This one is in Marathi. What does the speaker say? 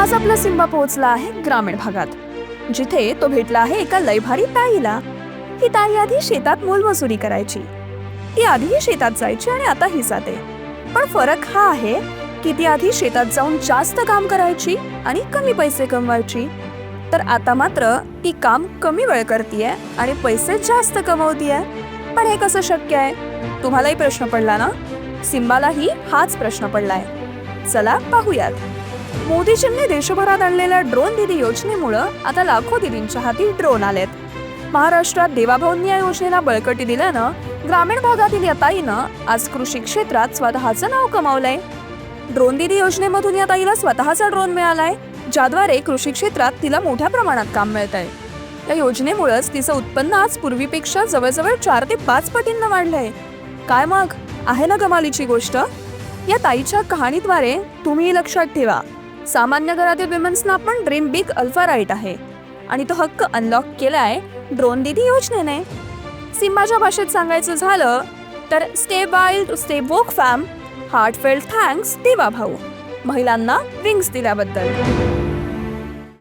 आज आपला सिम्बा पोहोचला आहे ग्रामीण भागात, जिथे तो भेटला आहे एका लयभारी ताईला. ही ताई आधी शेतात मोलमजुरी करायची. ती आधीही शेतात जायची आणि आताही जाते. पण फरक हा आहे की ती आधी शेतात जाऊन जास्त काम करायची आणि कमी पैसे कमवायची. तर आता मात्र ती काम कमी वेळ करतीये आणि पैसे जास्त कमवतीये. पण हे कसं शक्य आहे? तुम्हालाही प्रश्न पडला ना? सिम्बालाही हाच प्रश्न पडलाय. चला पाहूयात. मोदीजींनी देशभरात आणलेल्या ड्रोन दीदी योजनेमुळं आता लाखो दीदींच्या हाती ड्रोन आलेत. महाराष्ट्रात देवाभाऊंनी या योजनेला बळकटी दिल्यानं ग्रामीण भागातील या ताईनं आज कृषी क्षेत्रात स्वतःचं नाव कमावलंय. ड्रोन दीदी योजनेमधून या ताईला स्वतःचा ड्रोन मिळालाय, ज्याद्वारे कृषी क्षेत्रात तिला मोठ्या प्रमाणात काम मिळतंय. या योजनेमुळेच तिचं उत्पन्न आज पूर्वीपेक्षा जवळजवळ 4 ते 5 पटींना वाढलंय. काय मग, आहे ना कमालीची गोष्ट? या ताईच्या कहाणीद्वारे तुम्ही लक्षात ठेवा, सामान्य घरातील विमेन्सना पण ड्रीम बिग अल्फा राईट आहे आणि तो हक्क अनलॉक केलाय ड्रोन दीदी योजनेने. सिम्बाच्या भाषेत सांगायचं झालं तर स्टे वाईल्ड स्टे वोक फॅम, हार्टफेल्ट थँक्स देवा भाऊ, महिलांना विंग्स दिल्याबद्दल.